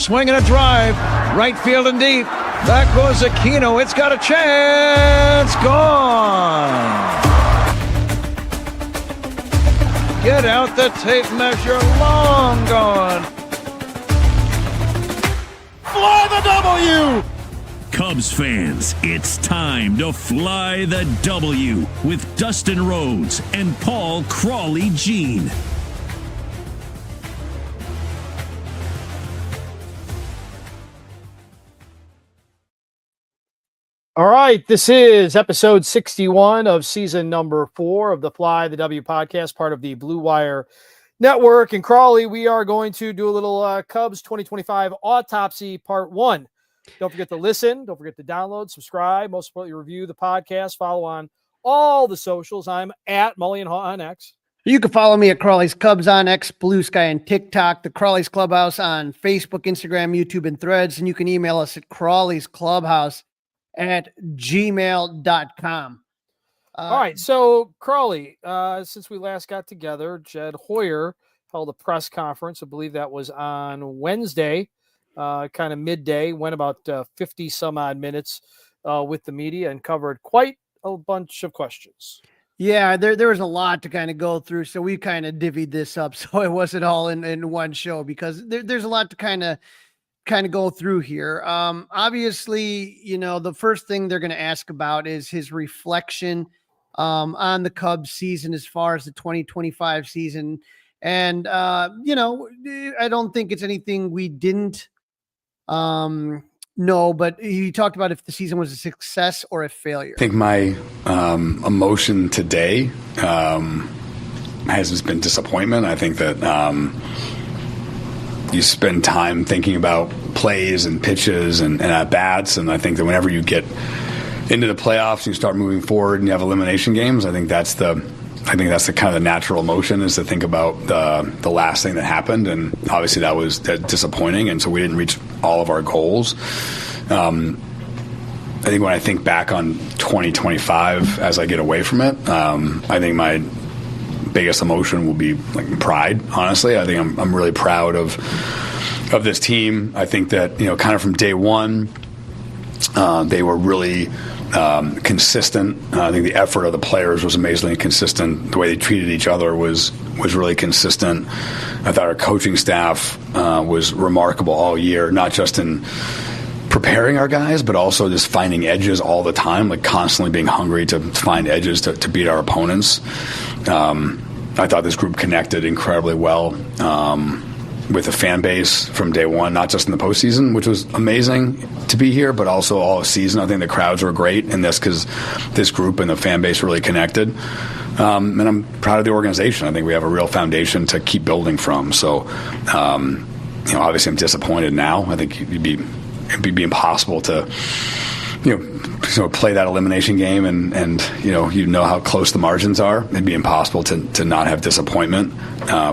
swing and a drive. Right field and deep. Back goes Aquino. It's got a chance. Gone. Get out the tape measure. Long gone. Fly the W! Cubs fans, it's time to fly the W with Dustin Rhodes and Paul Crawley-Jean. All right, this is episode 61 of season number 4 of the Fly the W podcast, part of the Blue Wire Network. And Crawley, we are going to do a little Cubs 2025 Autopsy Part 1. Don't forget to listen. Don't forget to download, subscribe. Most importantly, review the podcast. Follow on all the socials. I'm at Mully and Haw on X. You can follow me at Crawley's Cubs on X, Blue Sky, and TikTok. The Crawley's Clubhouse on Facebook, Instagram, YouTube, and Threads. And you can email us at crawleysclubhouse@gmail.com. All right. So, Crawley, since we last got together, Jed Hoyer held a press conference. I believe that was on Wednesday. Kind of midday, went about 50 some odd minutes with the media and covered quite a bunch of questions. Yeah, there was a lot to kind of go through. So we kind of divvied this up. So it wasn't all in one show because there's a lot to kind of go through here. Obviously, you know, the first thing they're going to ask about is his reflection on the Cubs season as far as the 2025 season. And, you know, I don't think it's anything we didn't no, but he talked about if the season was a success or a failure. I think my emotion today has been disappointment. I think that you spend time thinking about plays and pitches and at bats, and I think that whenever you get into the playoffs and you start moving forward and you have elimination games, I think that's the kind of the natural emotion, is to think about the last thing that happened, and obviously that was disappointing, and so we didn't reach all of our goals. I think when I think back on 2025 as I get away from it, I think my biggest emotion will be like pride. Honestly, I think I'm really proud of this team. I think that, you know, kind of from day one, they were really consistent. I think the effort of the players was amazingly consistent. The way they treated each other was really consistent. I thought our coaching staff was remarkable all year, not just in preparing our guys, but also just finding edges all the time, like constantly being hungry to find edges to beat our opponents. I thought this group connected incredibly well with the fan base from day one, not just in the postseason, which was amazing to be here, but also all season. I think the crowds were great in this because this group and the fan base really connected. And I'm proud of the organization. I think we have a real foundation to keep building from. So, you know, obviously I'm disappointed now. I think it'd be impossible to, you know, play that elimination game and you know how close the margins are. It'd be impossible to not have disappointment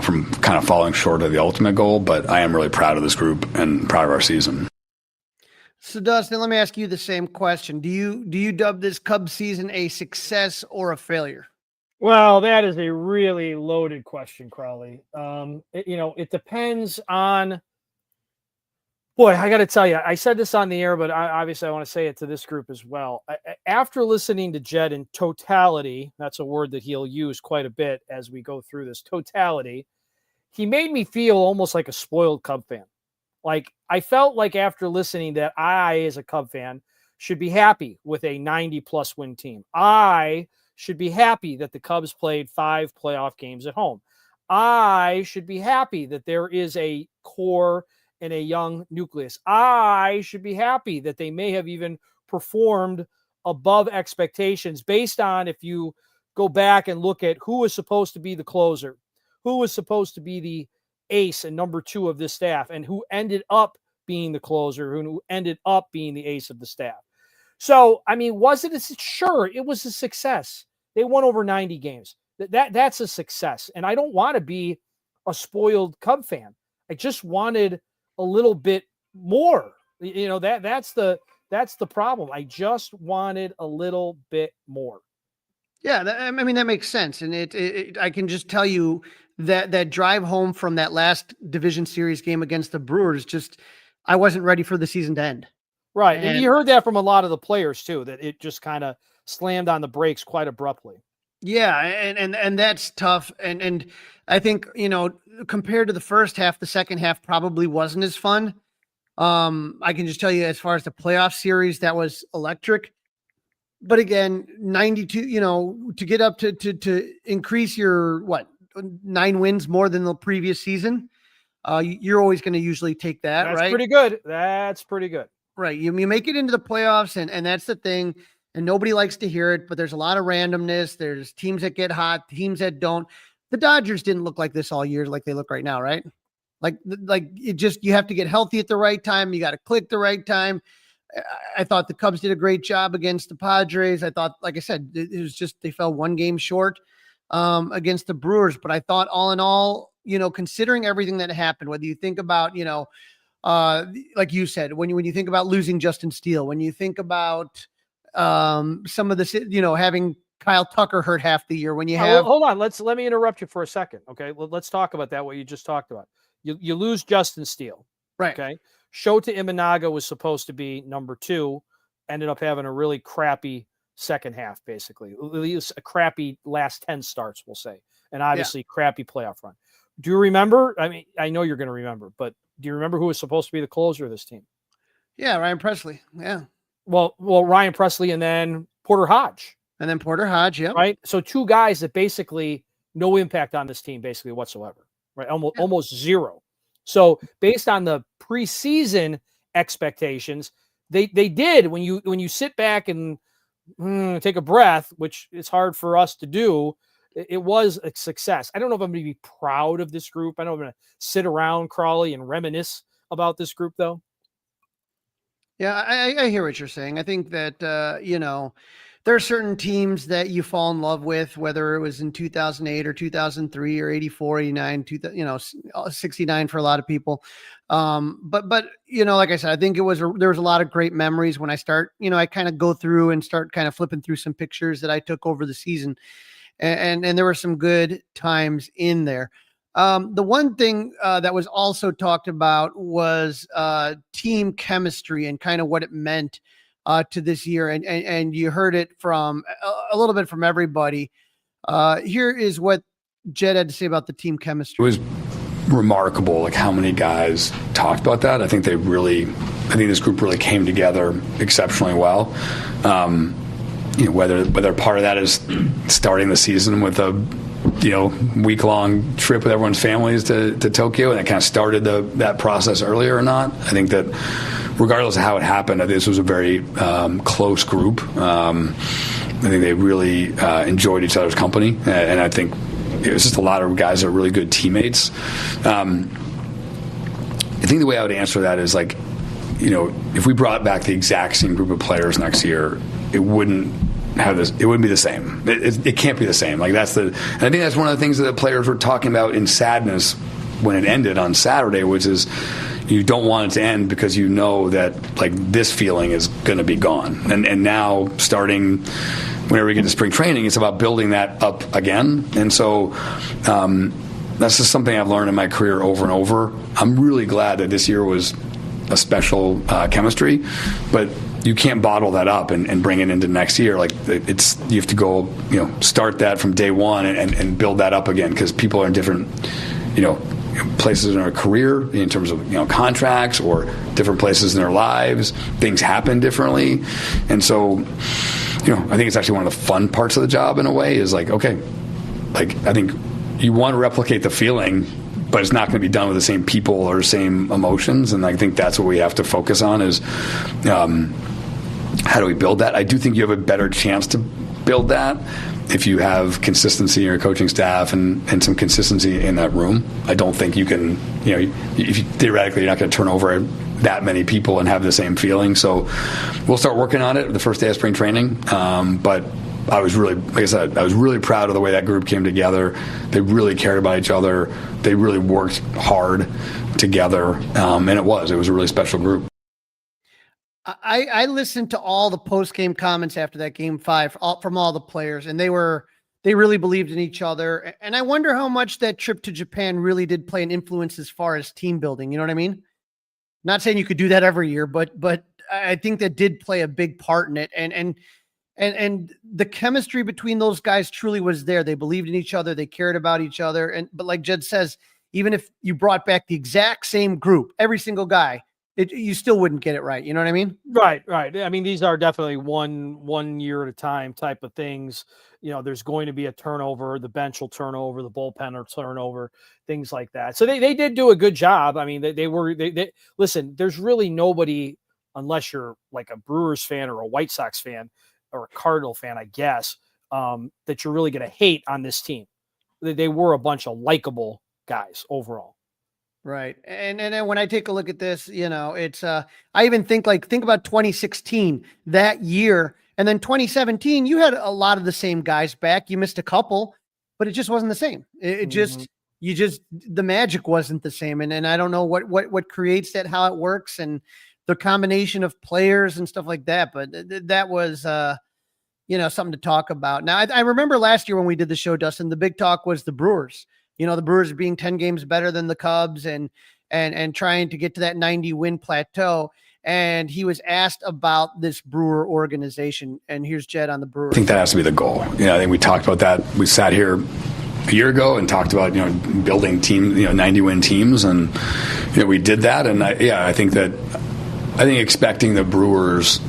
from kind of falling short of the ultimate goal. But I am really proud of this group and proud of our season. So, Dustin, let me ask you the same question. Do you dub this Cubs season a success or a failure? Well, that is a really loaded question, Crawley. It depends on. Boy, I got to tell you, I said this on the air, but obviously I want to say it to this group as well. After listening to Jed in totality, that's a word that he'll use quite a bit as we go through this totality, he made me feel almost like a spoiled Cub fan. Like, I felt like after listening that I, as a Cub fan, should be happy with a 90-plus win team. I should be happy that the Cubs played 5 playoff games at home. I should be happy that there is a core and a young nucleus. I should be happy that they may have even performed above expectations based on, if you go back and look at who was supposed to be the closer, who was supposed to be the ace and number 2 of this staff, and who ended up being the closer, who ended up being the ace of the staff. So, I mean, was it sure, it was a success. They won over 90 games. That's a success. And I don't want to be a spoiled Cub fan. I just wanted a little bit more. You know, that's the problem. I just wanted a little bit more. Yeah, I mean, that makes sense. And I can just tell you that drive home from that last division series game against the Brewers, just I wasn't ready for the season to end. Right. And you heard that from a lot of the players too, that it just kind of slammed on the brakes quite abruptly. Yeah, and that's tough. And I think, compared to the first half, the second half probably wasn't as fun. I can just tell you, as far as the playoff series, that was electric. But again, 92, to get up to increase your 9 wins more than the previous season, you're always going to usually take that. That's right? Pretty good. That's pretty good. Right. You make it into the playoffs, and that's the thing. And nobody likes to hear it, but there's a lot of randomness. There's teams that get hot, teams that don't. The Dodgers didn't look like this all year, like they look right now, right? Like it just, you have to get healthy at the right time. You got to click the right time. I thought the Cubs did a great job against the Padres. I thought, like I said, it was just, they fell 1 game short against the Brewers. But I thought all in all, considering everything that happened, whether you think about, like you said, when you think about losing Justin Steele, when you think about some of the, having Kyle Tucker hurt half the year, when you have, hold on, let me interrupt you for a second. Okay. Let's talk about that. What you just talked about. You lose Justin Steele. right. Okay. Shota Imanaga was supposed to be number 2, ended up having a really crappy second half, basically. A crappy last 10 starts, we'll say. And obviously crappy playoff run. Do you remember? I mean, I know you're going to remember, but do you remember who was supposed to be the closer of this team? Yeah, Ryan Presley. Yeah. Well, Ryan Presley and then Porter Hodge. And then Porter Hodge, yeah. Right? So 2 guys that basically no impact on this team basically whatsoever. Right? Almost zero. So based on the preseason expectations, they did, when you sit back and take a breath, which is hard for us to do, it was a success. I don't know if I'm going to be proud of this group. I know I'm going to sit around, Crawley, and reminisce about this group, though. Yeah, I hear what you're saying. I think that, there are certain teams that you fall in love with, whether it was in 2008 or 2003 or 84, 89, 69 for a lot of people. But like I said, I think there was a lot of great memories when I start, I kind of go through and start kind of flipping through some pictures that I took over the season. And there were some good times in there. The one thing that was also talked about was team chemistry and kind of what it meant to this year. And you heard it from a little bit from everybody. Here is what Jed had to say about the team chemistry. It was remarkable, like how many guys talked about that. I think this group really came together exceptionally well. Whether part of that is starting the season with a week-long trip with everyone's families to Tokyo, and it kind of started that process earlier or not. I think that regardless of how it happened, this was a very close group. I think they really enjoyed each other's company, and I think it was just a lot of guys that are really good teammates. I think the way I would answer that is if we brought back the exact same group of players next year, it wouldn't be the same. It can't be the same. And I think that's one of the things that the players were talking about in sadness when it ended on Saturday, which is you don't want it to end because you know that this feeling is going to be gone. And now starting whenever we get to spring training, it's about building that up again. And so that's just something I've learned in my career over and over. I'm really glad that this year was a special chemistry, but you can't bottle that up and bring it into next year. You have to go, start that from day one and build that up again, because people are in different, places in their career in terms of, contracts, or different places in their lives. Things happen differently. And so, I think it's actually one of the fun parts of the job in a way is I think you want to replicate the feeling, but it's not going to be done with the same people or same emotions. And I think that's what we have to focus on is, how do we build that? I do think you have a better chance to build that if you have consistency in your coaching staff and some consistency in that room. I don't think you can, if you, theoretically you're not going to turn over that many people and have the same feeling. So we'll start working on it the first day of spring training. But I was really, like I said, I was really proud of the way that group came together. They really cared about each other. They really worked hard together. And it was a really special group. I listened to all the post-game comments after that Game 5 from all the players, and they really believed in each other. And I wonder how much that trip to Japan really did play an influence as far as team building. You know what I mean? Not saying you could do that every year, but I think that did play a big part in it. And the chemistry between those guys truly was there. They believed in each other. They cared about each other. But like Jed says, even if you brought back the exact same group, every single guy, you still wouldn't get it right. You know what I mean? Right. I mean, these are definitely one year at a time type of things. There's going to be a turnover. The bench will turn over. The bullpen will turn over. Things like that. So they did do a good job. I mean, they listen. There's really nobody, unless you're like a Brewers fan or a White Sox fan or a Cardinal fan, I guess, that you're really going to hate on this team. They were a bunch of likable guys overall. Right. And then when I take a look at this, it's I even think about 2016, that year, and then 2017, you had a lot of the same guys back. You missed a couple, but it just wasn't the same. It just the magic wasn't the same. And I don't know what creates that, how it works, and the combination of players and stuff like that. But that was something to talk about. Now I remember last year when we did the show, Dustin, the big talk was the Brewers. The Brewers being 10 games better than the Cubs and trying to get to that 90 win plateau. And he was asked about this Brewer organization. And here's Jed on the Brewers. I think that has to be the goal. I think we talked about that. We sat here a year ago and talked about, building 90 win teams. And, we did that. And I think expecting the Brewers,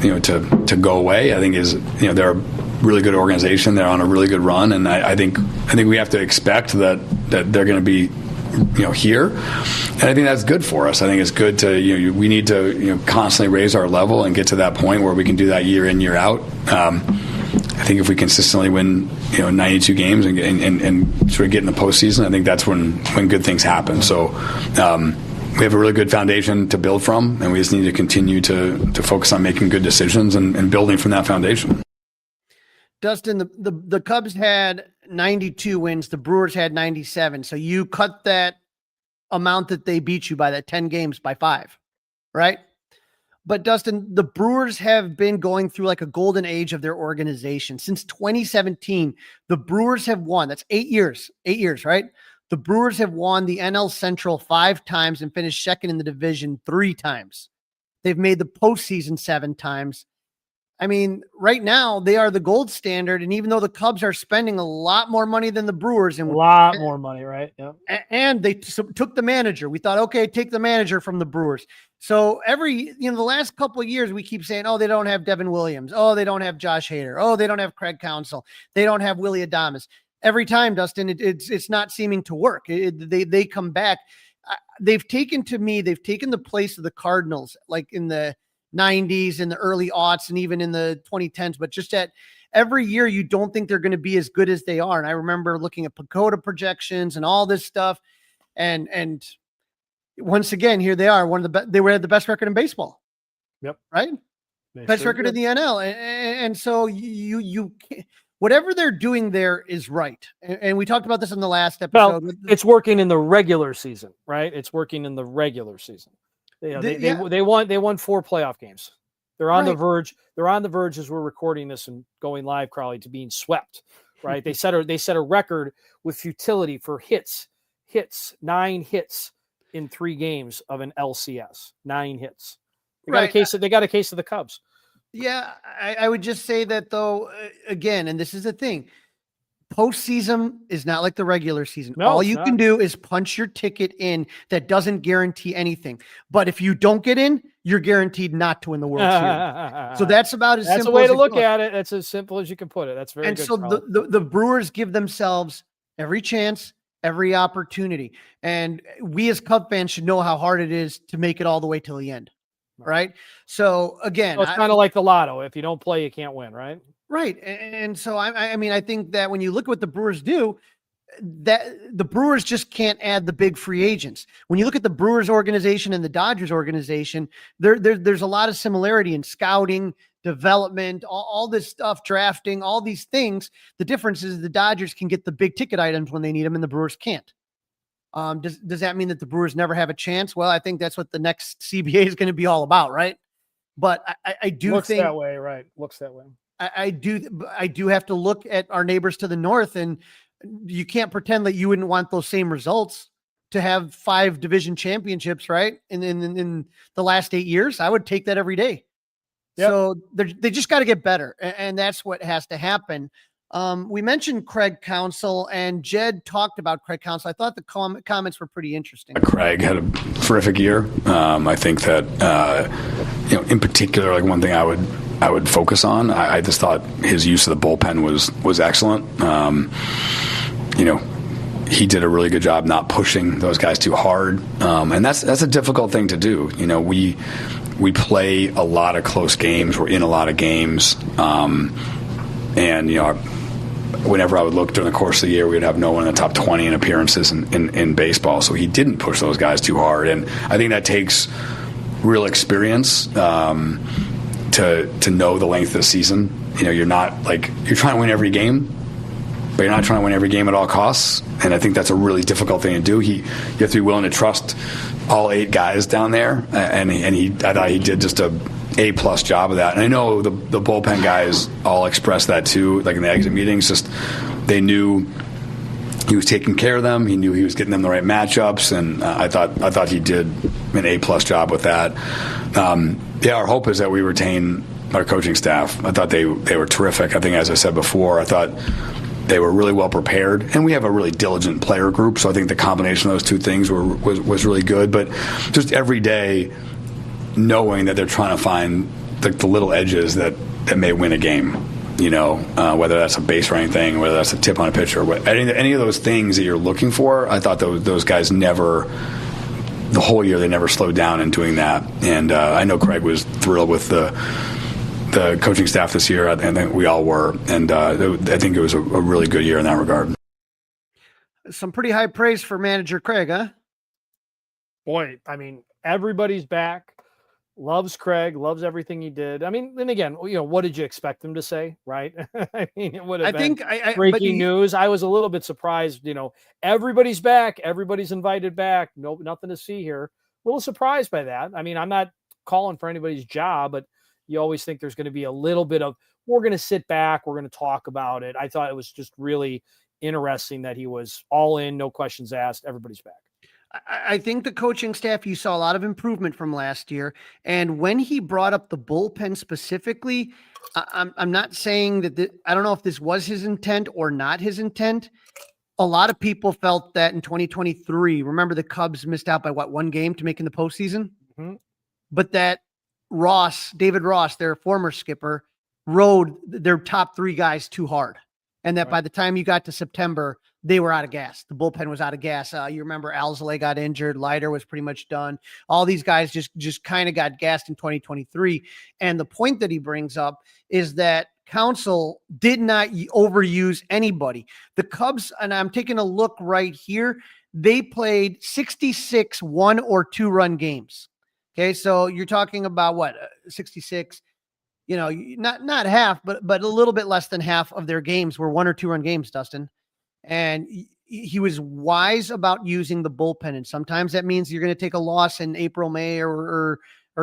to go away, I think is, they're a really good organization. They're on a really good run. And I think we have to expect that they're going to be, here. And I think that's good for us. I think it's good to, we need to, constantly raise our level and get to that point where we can do that year in, year out. I think if we consistently win, 92 games and sort of get in the postseason, I think that's when good things happen. So, we have a really good foundation to build from, and we just need to continue to focus on making good decisions and building from that foundation. Dustin, the Cubs had 92 wins. The Brewers had 97. So you cut that amount that they beat you by, that 10 games, by 5, right? But Dustin, the Brewers have been going through like a golden age of their organization. Since 2017, the Brewers have won. That's 8 years, right? The Brewers have won the NL Central 5 times and finished second in the division 3 times. They've made the postseason 7 times. I mean, right now they are the gold standard. And even though the Cubs are spending a lot more money than the Brewers, and a lot more money, right? Yeah. And they took the manager. We thought, okay, take the manager from the Brewers. So the last couple of years, we keep saying, oh, they don't have Devin Williams. Oh, they don't have Josh Hader. Oh, they don't have Craig Counsell. They don't have Willie Adames. Every time, Dustin, it's not seeming to work. They come back. They've taken the place of the Cardinals, like in the 90s and the early aughts and even in the 2010s, but just at every year, you don't think they're going to be as good as they are. And I remember looking at Pagoda projections and all this stuff. And once again, here they are, they had the best record in baseball. Yep. Right. Best record in the NL. And so you whatever they're doing there is right. And we talked about this in the last episode. Well, it's working in the regular season, right? It's working in the regular season. They won 4 playoff games. They're on the verge. They're on the verge as we're recording this and going live, Crowley, to being swept. Right? They set a record with futility for hits, 9 hits in 3 games of an LCS. 9 hits. They got a case of the Cubs. Yeah, I would just say that though, again, and this is the thing. Postseason is not like the regular season. No, all you can do is punch your ticket in. That doesn't guarantee anything. But if you don't get in, you're guaranteed not to win the World Series. So that's about as simple. That's a way to look at it. That's as simple as you can put it. That's very good. And so the Brewers give themselves every chance, every opportunity. And we as Cub fans should know how hard it is to make it all the way till the end. Right. So again, it's kind of like the lotto. If you don't play, you can't win. Right. Right. And so, I mean, I think that when you look at what the Brewers do, that the Brewers just can't add the big free agents. When you look at the Brewers organization and the Dodgers organization, there's a lot of similarity in scouting, development, all this stuff, drafting, all these things. The difference is the Dodgers can get the big ticket items when they need them and the Brewers can't. Does that mean that the Brewers never have a chance? Well, I think that's what the next CBA is going to be all about. Right. But I do think that way. Right. Looks that way. I do have to look at our neighbors to the north, and you can't pretend that you wouldn't want those same results. to have 5 division championships, right? In the last 8 years, I would take that every day. Yep. So they just got to get better. And that's what has to happen. We mentioned Craig Counsell, and Jed talked about Craig Counsell. I thought the comments were pretty interesting. Craig had a terrific year. I think that, in particular, like one thing I would focus on, I just thought his use of the bullpen was excellent. He did a really good job not pushing those guys too hard. And that's a difficult thing to do. We play a lot of close games. We're in a lot of games. Whenever I would look during the course of the year, we would have no one in the top 20 in appearances in baseball. So he didn't push those guys too hard. And I think that takes real experience to know the length of the season. You're not you're trying to win every game, but you're not trying to win every game at all costs. And I think that's a really difficult thing to do. You have to be willing to trust all 8 guys down there. I thought he did just A+ job of that. And I know the bullpen guys all expressed that too, like in the exit meetings. Just they knew he was taking care of them. He knew he was getting them the right matchups, and I thought he did an A+ job with that. Our hope is that we retain our coaching staff. I thought they were terrific. I think, as I said before, I thought they were really well prepared, and we have a really diligent player group. So I think the combination of those two things was really good. But just every day, knowing that they're trying to find the little edges that may win a game, whether that's a base running thing, whether that's a tip on a pitcher, any of those things that you're looking for. I thought those guys never, the whole year, they never slowed down in doing that. And I know Craig was thrilled with the coaching staff this year, and we all were. And I think it was a really good year in that regard. Some pretty high praise for manager Craig, huh? Boy, I mean, everybody's back. Loves Craig, loves everything he did. I mean, then again, what did you expect him to say, right? I mean, it would have been breaking news. I was a little bit surprised, everybody's back, everybody's invited back. Nope, nothing to see here. A little surprised by that. I mean, I'm not calling for anybody's job, but you always think there's going to be a little bit of, we're going to sit back, we're going to talk about it. I thought it was just really interesting that he was all in, no questions asked, everybody's back. I think the coaching staff, you saw a lot of improvement from last year. And when he brought up the bullpen specifically, I'm not saying that I don't know if this was his intent or not his intent. A lot of people felt that in 2023, remember the Cubs missed out by one game to make in the postseason? Mm-hmm. But that David Ross, their former skipper, rode their top 3 guys too hard. And that by the time you got to September, they were out of gas. The bullpen was out of gas. You remember Alzolay got injured. Leiter was pretty much done. All these guys just kind of got gassed in 2023. And the point that he brings up is that Counsell did not overuse anybody. The Cubs, and I'm taking a look right here, they played 66 1- or 2-run games. Okay, so you're talking about what, 66? Not half, but a little bit less than half of their games were 1- or 2-run games, Dustin. And he was wise about using the bullpen. And sometimes that means you're going to take a loss in April, May, or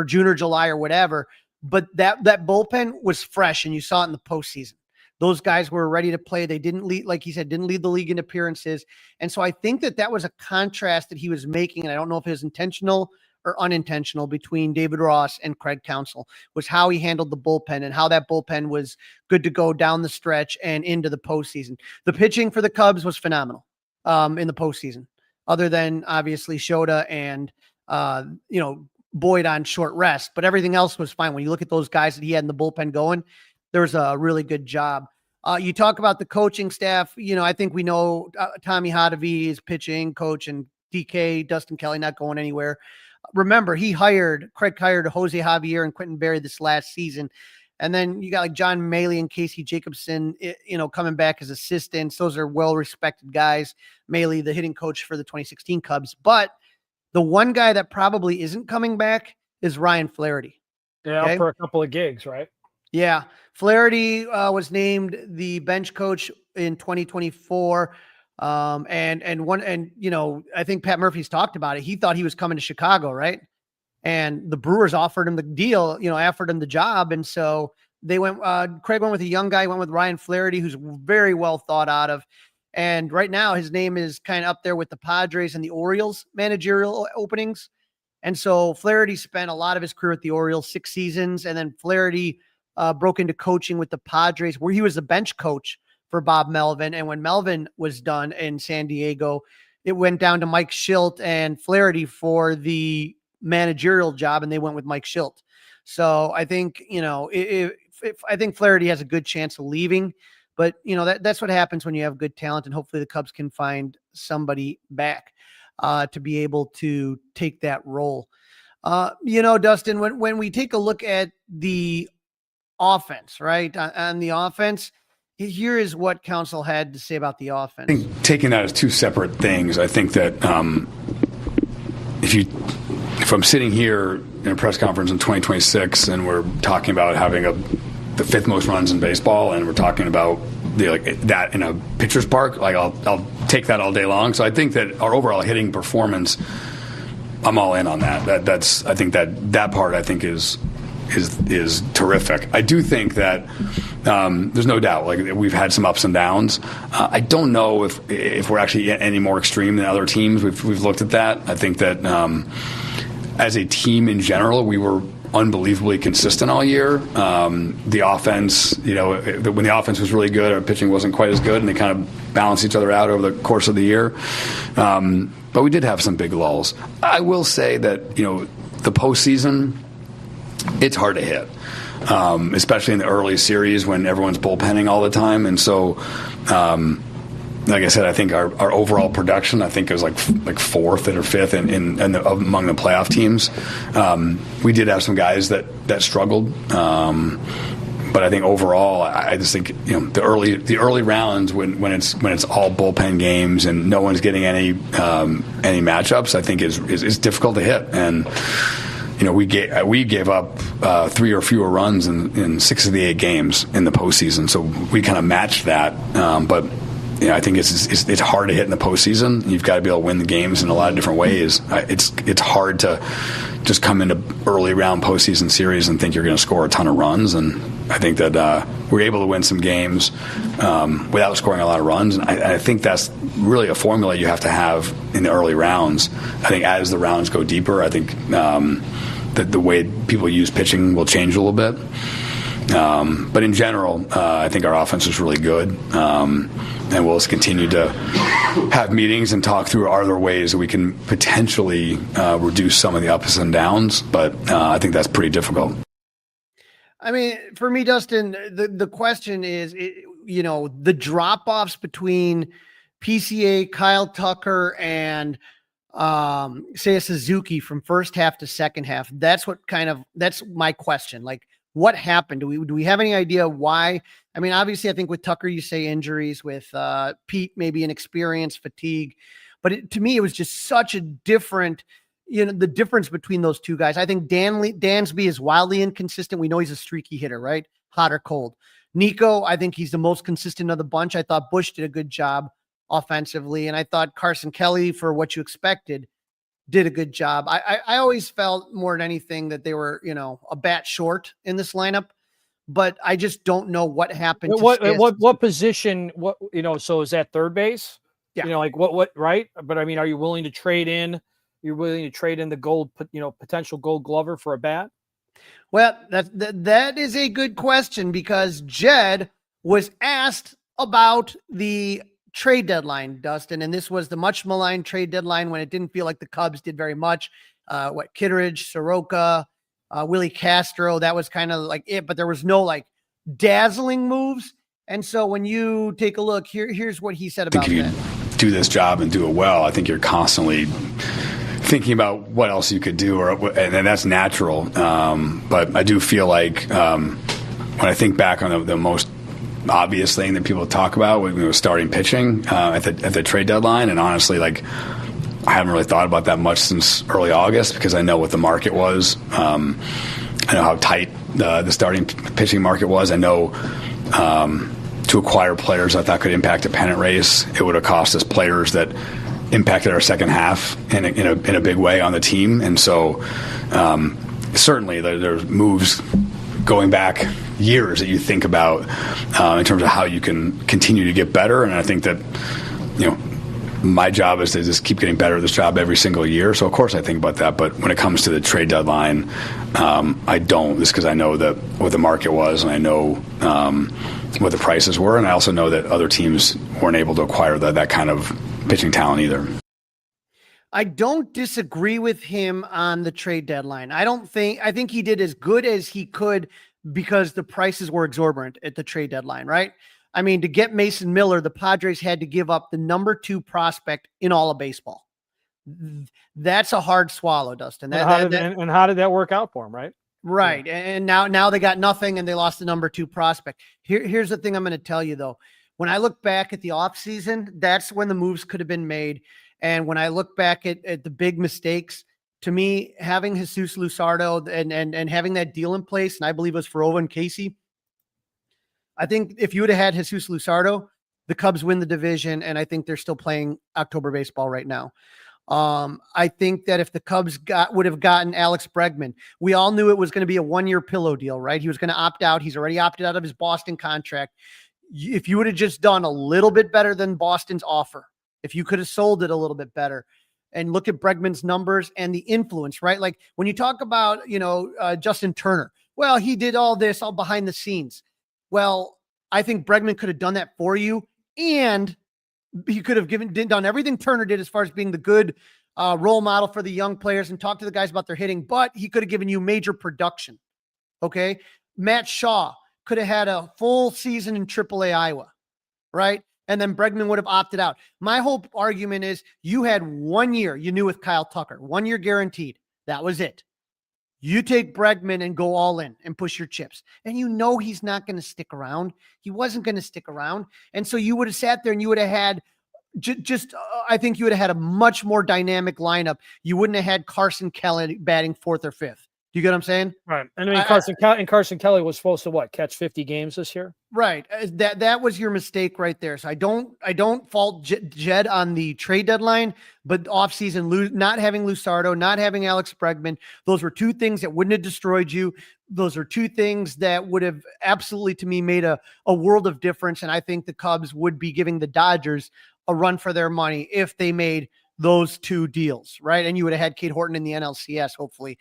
June or July or whatever. But that bullpen was fresh, and you saw it in the postseason. Those guys were ready to play. They didn't lead, like he said, didn't lead the league in appearances. And so I think that was a contrast that he was making. And I don't know if it was intentional or unintentional between David Ross and Craig Counsell, was how he handled the bullpen and how that bullpen was good to go down the stretch and into the postseason. The pitching for the Cubs was phenomenal in the postseason, other than obviously Shota and, Boyd on short rest, but everything else was fine. When you look at those guys that he had in the bullpen going, there was a really good job. You talk about the coaching staff. I think we know Tommy Hotovy is pitching coach, and DK, Dustin Kelly, not going anywhere. Remember, Craig hired Jose Javier and Quentin Berry this last season. And then you got like John Maley and Casey Jacobson, coming back as assistants. Those are well-respected guys. Maley, the hitting coach for the 2016 Cubs. But the one guy that probably isn't coming back is Ryan Flaherty. Yeah, okay? For a couple of gigs, right? Yeah. Flaherty was named the bench coach in 2024. I think Pat Murphy's talked about it. He thought he was coming to Chicago, right? And the Brewers offered him the deal, offered him the job. And so they went, Craig went with a young guy, went with Ryan Flaherty, who's very well thought out of. And right now his name is kind of up there with the Padres and the Orioles managerial openings. And so Flaherty spent a lot of his career at the Orioles, 6 seasons. And then Flaherty broke into coaching with the Padres, where he was the bench coach for Bob Melvin. And when Melvin was done in San Diego, it went down to Mike Schilt and Flaherty for the managerial job, and they went with Mike Schilt. So I think, if I think Flaherty has a good chance of leaving, but that's what happens when you have good talent, and hopefully the Cubs can find somebody back to be able to take that role. Dustin, when we take a look at the offense, right, on the offense, here is what Counsell had to say about the offense. I think taking that as two separate things, I think that if I'm sitting here in a press conference in 2026 and we're talking about having the 5th most runs in baseball, and we're talking about that in a pitcher's park, I'll take that all day long. So I think that our overall hitting performance, I'm all in on that. I think that part I think is terrific. I do think that there's no doubt we've had some ups and downs. I don't know if we're actually any more extreme than other teams. We've looked at that. I think that as a team in general, we were unbelievably consistent all year. The offense, when the offense was really good, our pitching wasn't quite as good, and they kind of balanced each other out over the course of the year. But we did have some big lulls. I will say that the postseason, it's hard to hit, especially in the early series when everyone's bullpenning all the time. And so, like I said, I think our overall production, I think it was like 4th or 5th among the playoff teams. We did have some guys that struggled, but I think overall, I just think the early rounds when it's all bullpen games and no one's getting any matchups, I think is difficult to hit. And we gave up 3 or fewer runs in 6 of the 8 games in the postseason, so we kind of matched that. But I think it's hard to hit in the postseason. You've got to be able to win the games in a lot of different ways. It's hard to just come into early round postseason series and think you're going to score a ton of runs. And I think that we're able to win some games without scoring a lot of runs. And I think that's really a formula you have to have in the early rounds. I think as the rounds go deeper, I think that the way people use pitching will change a little bit. But in general, I think our offense is really good. And we'll just continue to have meetings and talk through are there ways that we can potentially reduce some of the ups and downs. But I think that's pretty difficult. I mean, for me, Dustin, the question is, the drop-offs between PCA, Kyle Tucker, and Seiya Suzuki from first half to second half. That's my question. What happened? Do we have any idea why? I mean, obviously, I think with Tucker, you say injuries. With Pete, maybe inexperience, fatigue. But to me, it was just such a different, the difference between those two guys. I think Dansby is wildly inconsistent. We know he's a streaky hitter, right? Hot or cold. Nico, I think he's the most consistent of the bunch. I thought Bush did a good job offensively, and I thought Carson Kelly, for what you expected, did a good job. I always felt more than anything that they were, a bat short in this lineup, but I just don't know what happened. What position? So is that third base? Yeah. What? Right. But I mean, are you willing to trade in? You're willing to trade in the gold, potential Gold Glover for a bat? Well, that is a good question, because Jed was asked about the trade deadline, Dustin, and this was the much maligned trade deadline when it didn't feel like the Cubs did very much. Kittredge, Soroka, Willie Castro, that was kind of like it, but there was no dazzling moves. And so when you take a look, here's what he said about that. If you do this job and do it well, I think you're constantly thinking about what else you could do, and that's natural. But I do feel like when I think back on the most obvious thing that people talk about when we were starting pitching at the trade deadline, and honestly, I haven't really thought about that much since early August, because I know what the market was. I know how tight the starting pitching market was. I know to acquire players I thought could impact a pennant race, it would have cost us players that impacted our second half in a big way on the team. And so certainly there's moves going back years that you think about in terms of how you can continue to get better. And I think that, my job is to just keep getting better at this job every single year. So of course I think about that. But when it comes to the trade deadline, I don't, just because I know what the market was, and I know what the prices were. And I also know that other teams weren't able to acquire that kind of pitching talent either. I don't disagree with him on the trade deadline. I think he did as good as he could because the prices were exorbitant at the trade deadline, right? I mean, to get Mason Miller, the Padres had to give up the number 2 prospect in all of baseball. That's a hard swallow, Dustin. How did that work out for him, right? Right. Yeah. And now they got nothing and they lost the number 2 prospect. Here's the thing I'm going to tell you, though. When I look back at the offseason, that's when the moves could have been made. And when I look back at the big mistakes, to me, having Jesus Luzardo and having that deal in place, and I believe it was for Ova and Casey, I think if you would have had Jesus Luzardo, the Cubs win the division, and I think they're still playing October baseball right now. I think that if the Cubs would have gotten Alex Bregman, we all knew it was going to be a 1-year pillow deal, right? He was going to opt out. He's already opted out of his Boston contract. If you would have just done a little bit better than Boston's offer, if you could have sold it a little bit better, and look at Bregman's numbers and the influence, right? Like when you talk about, Justin Turner, well, he did all this all behind the scenes. Well, I think Bregman could have done that for you, and he could have done everything Turner did as far as being the good role model for the young players and talk to the guys about their hitting, but he could have given you major production. Okay. Matt Shaw could have had a full season in AAA Iowa, right? And then Bregman would have opted out. My whole argument is you had 1 year, you knew, with Kyle Tucker, 1 year guaranteed. That was it. You take Bregman and go all in and push your chips. And he's not going to stick around. He wasn't going to stick around. And so you would have sat there and you would have had I think you would have had a much more dynamic lineup. You wouldn't have had Carson Kelly batting 4th or 5th. Do you get what I'm saying? Right. And I mean, Carson Kelly was supposed to catch 50 games this year? Right. That was your mistake right there. So I don't fault Jed on the trade deadline, but offseason, not having Luzardo, not having Alex Bregman, those were 2 things that wouldn't have destroyed you. Those are 2 things that would have absolutely, to me, made a world of difference. And I think the Cubs would be giving the Dodgers a run for their money if they made those 2 deals, right? And you would have had Kate Horton in the NLCS, hopefully.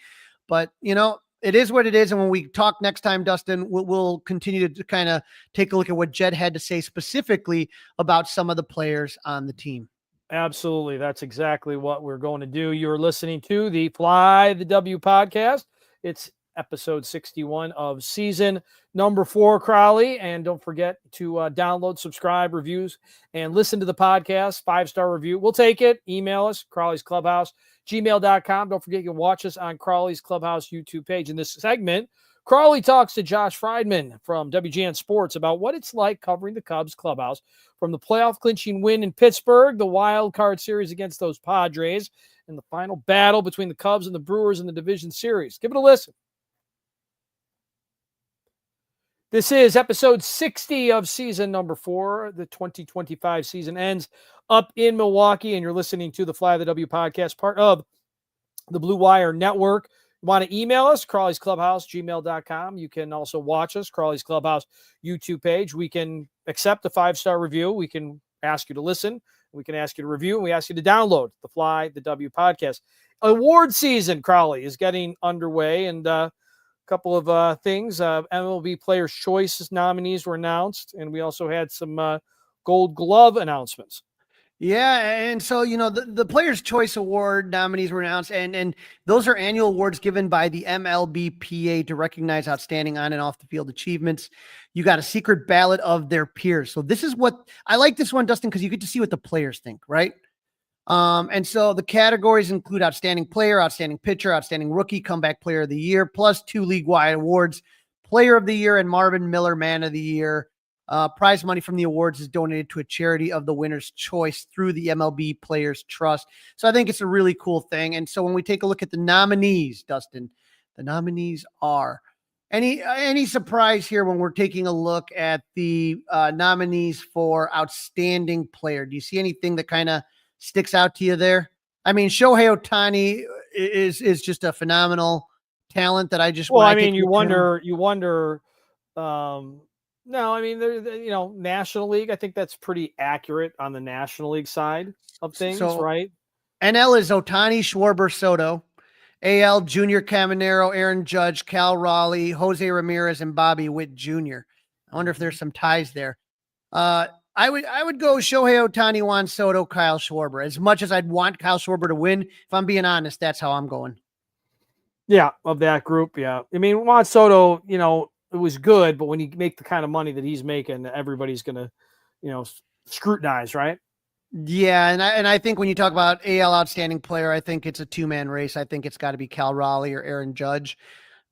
But, it is what it is. And when we talk next time, Dustin, we'll continue to kind of take a look at what Jed had to say specifically about some of the players on the team. Absolutely. That's exactly what we're going to do. You're listening to the Fly the W podcast. It's episode 61 of season number 4, Crowley. And don't forget to download, subscribe, reviews, and listen to the podcast. 5-star review. We'll take it. Email us, Crowley's Clubhouse, gmail.com. Don't forget you can watch us on Crowley's Clubhouse YouTube page. In this segment, Crowley talks to Josh Friedman from WGN Sports about what it's like covering the Cubs clubhouse from the playoff clinching win in Pittsburgh, the wild card series against those Padres, and the final battle between the Cubs and the Brewers in the division series. Give it a listen. This is episode 60 of season number 4. The 2025 season ends up in Milwaukee, and you're listening to the Fly the W podcast, part of the Blue Wire Network. You want to email us, Crawley's Clubhouse, gmail.com. You can also watch us, Crawley's Clubhouse YouTube page. We can accept a 5-star review. We can ask you to listen. We can ask you to review, and we ask you to download the Fly the W podcast. Award season, Crowley, is getting underway, and couple of things. MLB Players' Choice nominees were announced, and we also had some Gold Glove announcements. Yeah, and so, the Players' Choice Award nominees were announced, and those are annual awards given by the MLBPA to recognize outstanding on and off the field achievements. You got a secret ballot of their peers. So this is what I like this one, Dustin, because you get to see what the players think, right? And so the categories include outstanding player, outstanding pitcher, outstanding rookie, comeback player of the year, plus 2 league-wide awards, player of the year and Marvin Miller man of the year. Prize money from the awards is donated to a charity of the winner's choice through the MLB Players Trust. So I think it's a really cool thing. And so when we take a look at the nominees, Dustin, the nominees are any surprise here when we're taking a look at the nominees for outstanding player? Do you see anything that kind of sticks out to you there? I mean, Shohei Ohtani is just a phenomenal talent that I just. Well, when I mean, think you of him- wonder. No, I mean, National League. I think that's pretty accurate on the National League side of things, So right? NL is Otani, Schwarber, Soto. AL, Junior Caminero, Aaron Judge, Cal Raleigh, Jose Ramirez, and Bobby Witt Jr. I wonder if there's some ties there. I would go Shohei Otani, Juan Soto, Kyle Schwarber. As much as I'd want Kyle Schwarber to win, if I'm being honest, that's how I'm going. Yeah, of that group, yeah. I mean, Juan Soto, it was good, but when you make the kind of money that he's making, everybody's gonna, scrutinize, right? Yeah, and I think when you talk about AL outstanding player, I think it's a two-man race. I think it's got to be Cal Raleigh or Aaron Judge.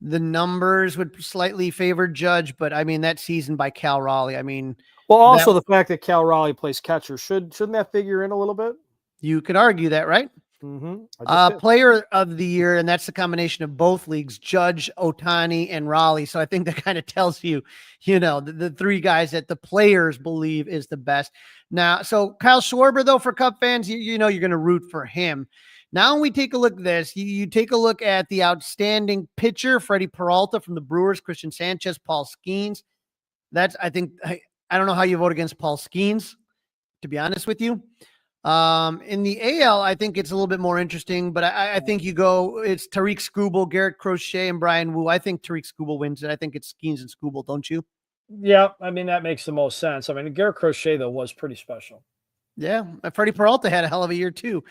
The numbers would slightly favor Judge, but I mean that season by Cal Raleigh. I mean, well, also the fact that Cal Raleigh plays catcher shouldn't that figure in a little bit? You could argue that, right? Mm-hmm. Player of the year, and that's the combination of both leagues: Judge, Otani, and Raleigh. So I think that kind of tells you, the three guys that the players believe is the best. Now, so Kyle Schwarber, though, for Cub fans, you're going to root for him. Now, when we take a look at this, you take a look at the outstanding pitcher, Freddie Peralta from the Brewers, Christian Sanchez, Paul Skeens. I don't know how you vote against Paul Skeens, to be honest with you. In the AL, I think it's a little bit more interesting, but I think it's Tariq Skubal, Garrett Crochet, and Brian Wu. I think Tariq Skubal wins it. I think it's Skeens and Skubal, don't you? Yeah, I mean, that makes the most sense. I mean, Garrett Crochet, though, was pretty special. Yeah, Freddie Peralta had a hell of a year, too.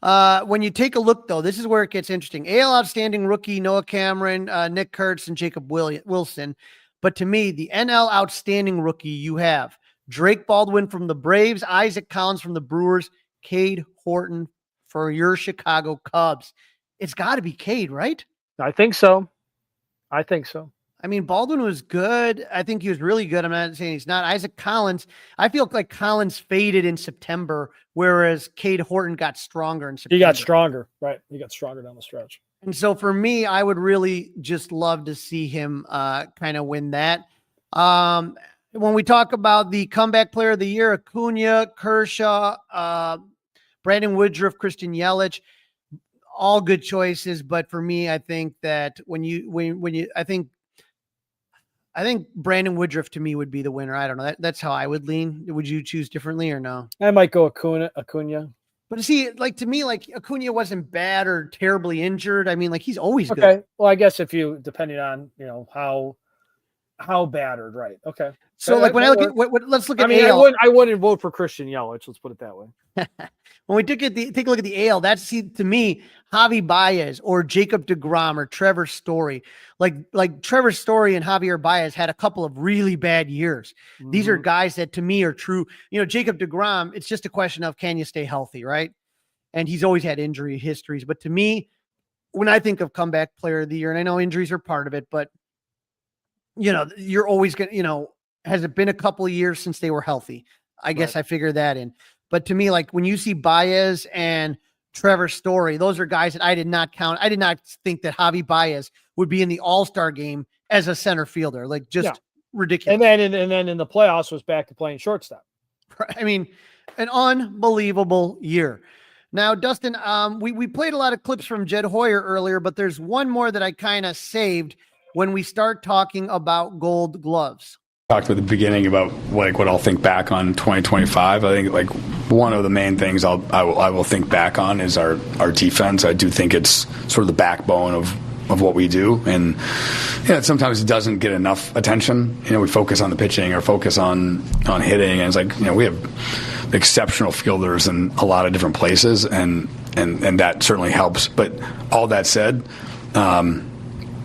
When you take a look, though, this is where it gets interesting. AL outstanding rookie, Noah Cameron, Nick Kurtz, and Jacob Wilson. But to me, the NL outstanding rookie, you have Drake Baldwin from the Braves, Isaac Collins from the Brewers, Cade Horton for your Chicago Cubs. It's got to be Cade, right? I think so. I mean, Baldwin was good. I think he was really good. I'm not saying he's not. Isaac Collins, I feel like Collins faded in September, whereas Cade Horton got stronger in September. He got stronger, right? He got stronger down the stretch. And so for me, I would really just love to see him kind of win that. When we talk about the comeback player of the year, Acuna, Kershaw, Brandon Woodruff, Christian Yelich, all good choices. But for me, I think that I think Brandon Woodruff to me would be the winner. I don't know. That's how I would lean. Would you choose differently or no? I might go Acuna. But see, like to me, like Acuna wasn't bad or terribly injured. I mean, like he's always good. Okay. Well, I guess depending on how battered, right? Okay. So like when I look at let's look at. I mean, AL. I wouldn't vote for Christian Yelich. Let's put it that way. When we take a look at the AL, that's to me Javi Baez or Jacob deGrom or Trevor Story. Like Trevor Story and Javier Baez had a couple of really bad years. Mm-hmm. These are guys that to me are true. Jacob deGrom, it's just a question of can you stay healthy, right? And he's always had injury histories. But to me, when I think of comeback player of the year, and I know injuries are part of it, but you're always going to, has it been a couple of years since they were healthy? I guess I figure that in. But to me, like when you see Baez and Trevor Story, those are guys that I did not count. I did not think that Javi Baez would be in the All-Star game as a center fielder, like just ridiculous. And then in the playoffs was back to playing shortstop. I mean, an unbelievable year. Now, Dustin, we played a lot of clips from Jed Hoyer earlier, but there's one more that I kind of saved when we start talking about Gold Gloves. Talked at the beginning about what I'll think back on 2025. I think like one of the main things I will think back on is our defense. I do think it's sort of the backbone of what we do, and sometimes it doesn't get enough attention. We focus on the pitching or focus on hitting, and it's like we have exceptional fielders in a lot of different places, and that certainly helps. But all that said,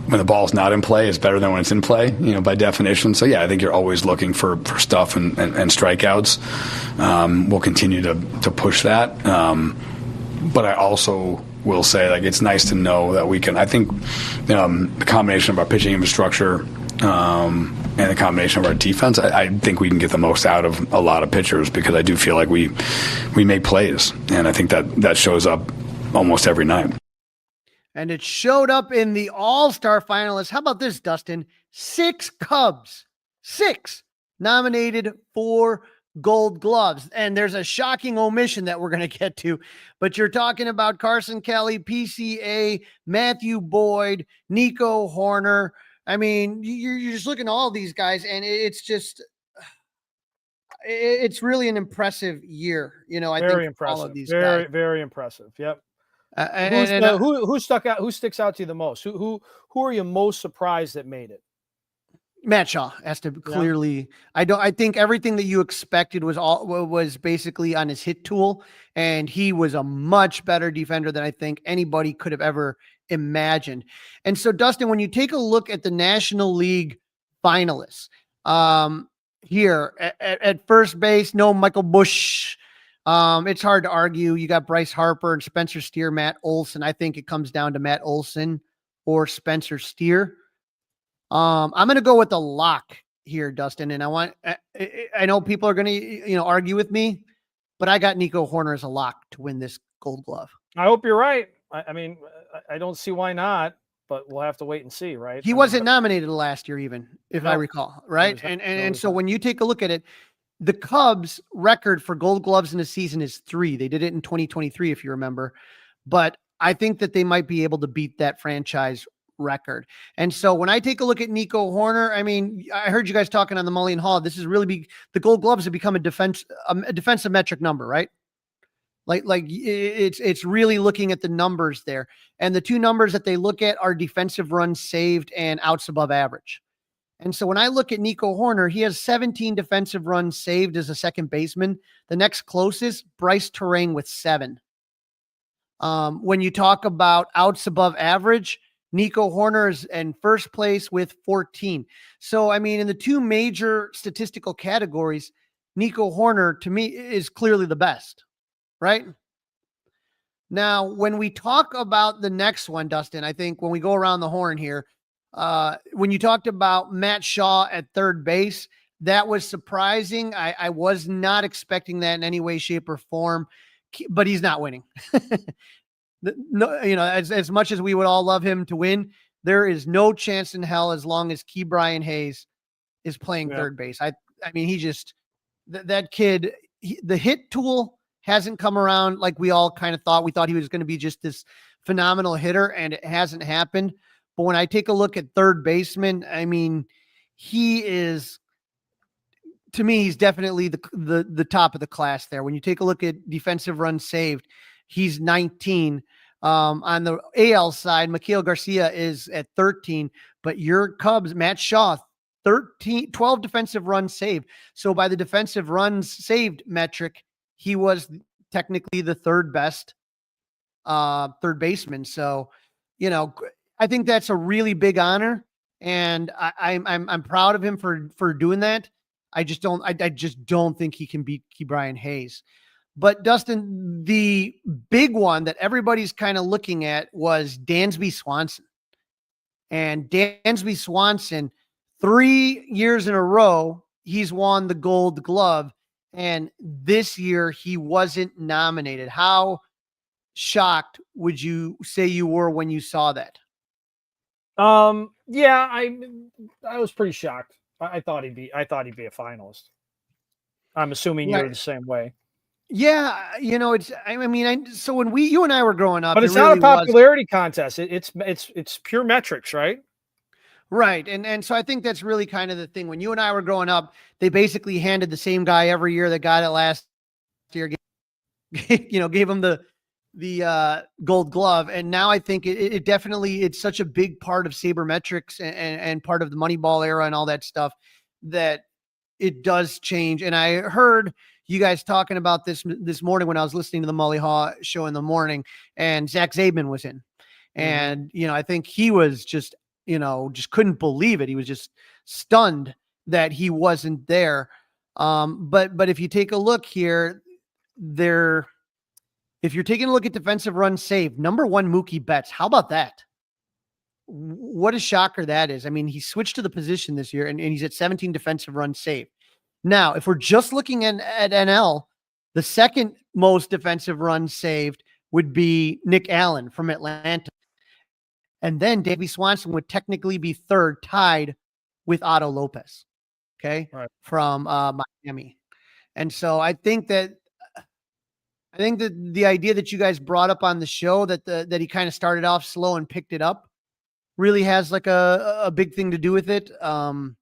when the ball's not in play, it's better than when it's in play, by definition. So, I think you're always looking for stuff and strikeouts. We'll continue to push that. But I also will say, like, it's nice to know that we can, I think, the combination of our pitching infrastructure and the combination of our defense, I think we can get the most out of a lot of pitchers because I do feel like we make plays. And I think that shows up almost every night. And it showed up in the All-Star finalists. How about this, Dustin? 6 Cubs, 6 nominated for Gold Gloves. And there's a shocking omission that we're going to get to, but you're talking about Carson Kelly, PCA, Matthew Boyd, Nico Horner. I mean, you're just looking at all these guys, and it's really an impressive year. I Very think for all impressive. of these Very, guys. very impressive. Yep. And Who stuck out? Who sticks out to you the most? Who are you most surprised that made it? Matt Shaw has to clearly. I think everything that you expected was basically on his hit tool, and he was a much better defender than I think anybody could have ever imagined. And so, Dustin, when you take a look at the National League finalists, here at first base, no Michael Busch. It's hard to argue. You got Bryce Harper and Spencer Steer, Matt Olson. I think it comes down to Matt Olson or Spencer Steer. I'm going to go with the lock here, Dustin. And I know people are going to, argue with me, but I got Nico Horner as a lock to win this Gold Glove. I hope you're right. I mean, I don't see why not, but we'll have to wait and see, right? He wasn't nominated last year, even if I recall, right? And so when you take a look at it, the Cubs record for Gold Gloves in a season is 3. They did it in 2023, if you remember, but I think that they might be able to beat that franchise record. And so when I take a look at Nico Horner, I mean, I heard you guys talking on the Mullion Hall. This is really the Gold Gloves have become a defensive metric number, right? Like it's really looking at the numbers there. And the two numbers that they look at are defensive runs saved and outs above average. And so when I look at Nico Horner, he has 17 defensive runs saved as a second baseman. The next closest, Bryce Terang with 7. When you talk about outs above average, Nico Horner is in first place with 14. So, I mean, in the two major statistical categories, Nico Horner, to me, is clearly the best, right? Now, when we talk about the next one, Dustin, I think when we go around the horn here, when you talked about Matt Shaw at third base, that was surprising. I was not expecting that in any way, shape, or form, but he's not winning. No, as much as we would all love him to win, there is no chance in hell as long as Brian Hayes is playing third base. I mean, he just that kid. The hit tool hasn't come around like we all kind of thought. We thought he was going to be just this phenomenal hitter, and it hasn't happened. But when I take a look at third baseman, I mean, he is, to me, he's definitely the top of the class there. When you take a look at defensive runs saved, he's 19. On the AL side, Mikael Garcia is at 13, but your Cubs, Matt Shaw, 12 defensive runs saved. So by the defensive runs saved metric, he was technically the third best third baseman. So, I think that's a really big honor, and I'm proud of him for doing that. I just don't think he can beat Brian Hayes. But Dustin, the big one that everybody's kind of looking at was Dansby Swanson. And Dansby Swanson, 3 years in a row, he's won the Gold Glove. And this year he wasn't nominated. How shocked would you say you were when you saw that? Yeah, I was pretty shocked. I thought he'd be a finalist. I'm assuming you're the same way. Yeah, so when you and I were growing up, but it's not a popularity contest. It's pure metrics, right? Right. And so I think that's really kind of the thing. When you and I were growing up, they basically handed the same guy every year that got it last year, gave him the Gold Glove. And now I think it definitely, it's such a big part of sabermetrics and part of the Moneyball era and all that stuff that it does change. And I heard you guys talking about this morning when I was listening to the Mully Haw show in the morning, and Zach Zabin was in. And, I think he was just couldn't believe it. He was just stunned that he wasn't there. But if you take a look here, if you're taking a look at defensive runs saved, number 1, Mookie Betts. How about that? What a shocker that is. I mean, he switched to the position this year and he's at 17 defensive runs saved. Now, if we're just looking at NL, the second most defensive runs saved would be Nick Allen from Atlanta. And then Dansby Swanson would technically be third, tied with Otto Lopez, okay, from Miami. And so I think that the idea that you guys brought up on the show that he kind of started off slow and picked it up really has like a big thing to do with it. I'm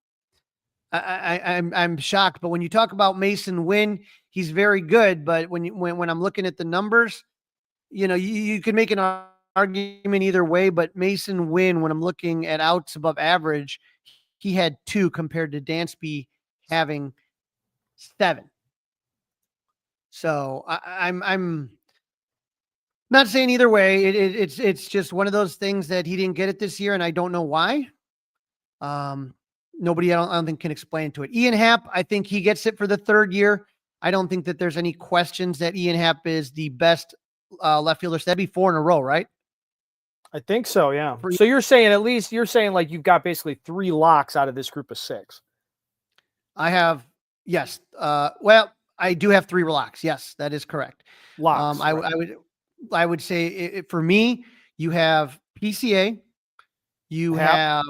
shocked, but when you talk about Mason Wynn, he's very good. But when I'm looking at the numbers, you can make an argument either way. But Mason Wynn, when I'm looking at outs above average, he had 2 compared to Dansby having 7. So I'm not saying either way. It's just one of those things that he didn't get it this year, and I don't know why. Nobody, I don't think can explain to it. Ian Happ, I think he gets it for the 3rd year. I don't think that there's any questions that Ian Happ is the best left fielder. So that'd be 4 in a row, right? I think so, yeah. So you're saying like you've got basically 3 locks out of this group of 6. I have, yes. Well, I do have 3 locks. Yes, that is correct. Locks. I would say for me, you have PCA, you have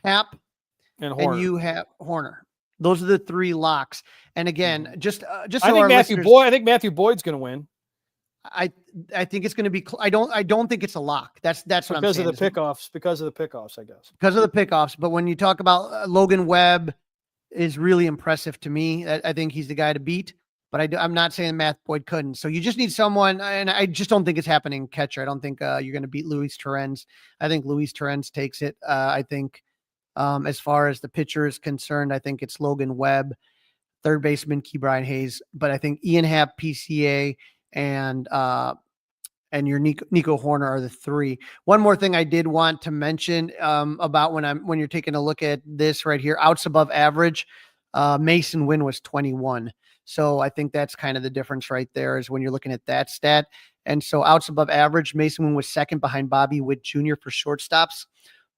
Happ, and you have Horner. Those are the 3 locks. And again, just I so think Matthew Boyd's going to win. I think it's going to be. I don't think it's a lock. That's what I'm saying. Because of the pickoffs, I guess. Because of the pickoffs. But when you talk about Logan Webb, is really impressive to me. I think he's the guy to beat. But I'm not saying Matt Boyd couldn't. So you just need someone, and I just don't think it's happening catcher. I don't think you're going to beat Luis Torrens. I think Luis Torrens takes it. I think as far as the pitcher is concerned, I think it's Logan Webb, third baseman Ke'Bryan Hayes. But I think Ian Happ, PCA, and your Nico Horner are the 3. One more thing I did want to mention about when you're taking a look at this right here, outs above average, Mason Wynn was 21. So I think that's kind of the difference right there is when you're looking at that stat. And so outs above average, Mason Wynn was 2nd behind Bobby Witt Jr. for shortstops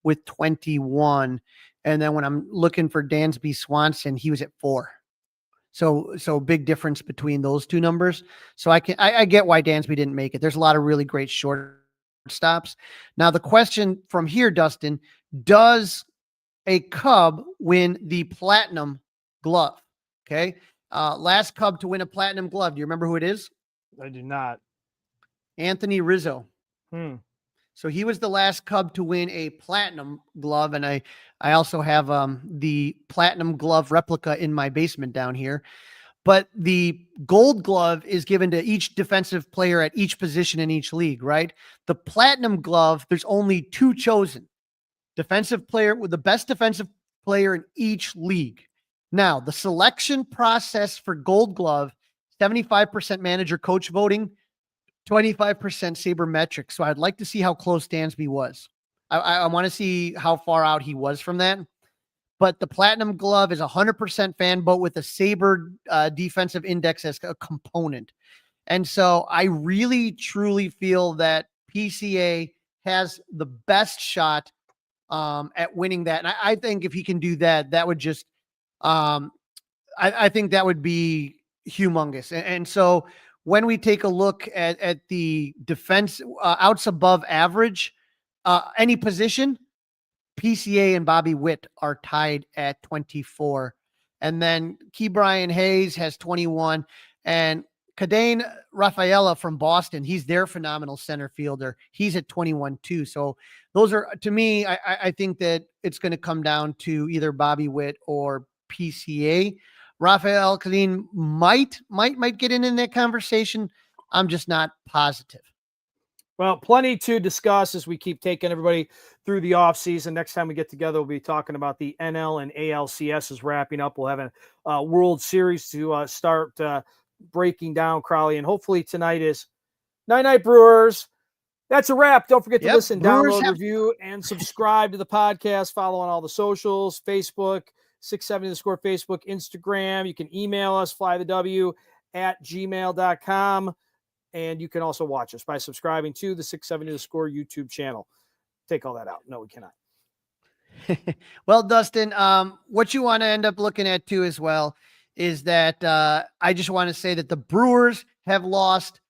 with 21. And then when I'm looking for Dansby Swanson, he was at 4. So big difference between those 2 numbers. So I get why Dansby didn't make it. There's a lot of really great shortstops. Now the question from here, Dustin, does a Cub win the Platinum Glove? Okay. Last Cub to win a Platinum Glove. Do you remember who it is? I do not. Anthony Rizzo. So he was the last Cub to win a Platinum Glove. And I also have the Platinum Glove replica in my basement down here. But the Gold Glove is given to each defensive player at each position in each league, right? The Platinum Glove, there's only 2 chosen. Defensive player with the best defensive player in each league. Now, the selection process for Gold Glove, 75% manager coach voting, 25% sabermetric. So I'd like to see how close Dansby was. I want to see how far out he was from that. But the Platinum Glove is 100% fan vote with a saber defensive index as a component. And so I really, truly feel that PCA has the best shot at winning that. And I think if he can do that, that would just, I think that would be humongous. And so when we take a look at the defense outs above average, any position, PCA and Bobby Witt are tied at 24. And then Ke'Bryan Hayes has 21. And Kadane Rafaela from Boston, he's their phenomenal center fielder. He's at 21 too. So those are, to me, I think that it's going to come down to either Bobby Witt or PCA. Rafael Kadane might get in that conversation. I'm just not positive. Well, plenty to discuss as we keep taking everybody through the offseason. Next time we get together, we'll be talking about the NL and ALCS is wrapping up. We'll have a World Series to start breaking down, Crowley. And hopefully tonight is Night Brewers. That's a wrap. Don't forget to listen, download, review, and subscribe to the podcast. Follow on all the socials, Facebook, 670 The Score, Facebook, Instagram. You can email us, flythew@gmail.com. And you can also watch us by subscribing to the 670 The Score YouTube channel. Take all that out. No, we cannot. Well, Dustin, what you want to end up looking at too as well is that I just want to say that the Brewers have lost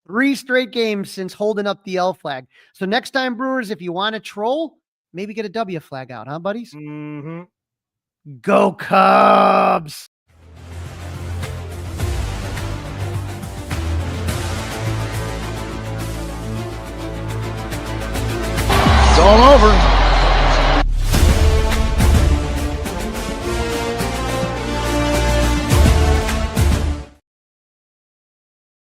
3 straight games since holding up the L flag. So next time, Brewers, if you want to troll, maybe get a W flag out, huh, buddies? Mm-hmm. Go Cubs! all over.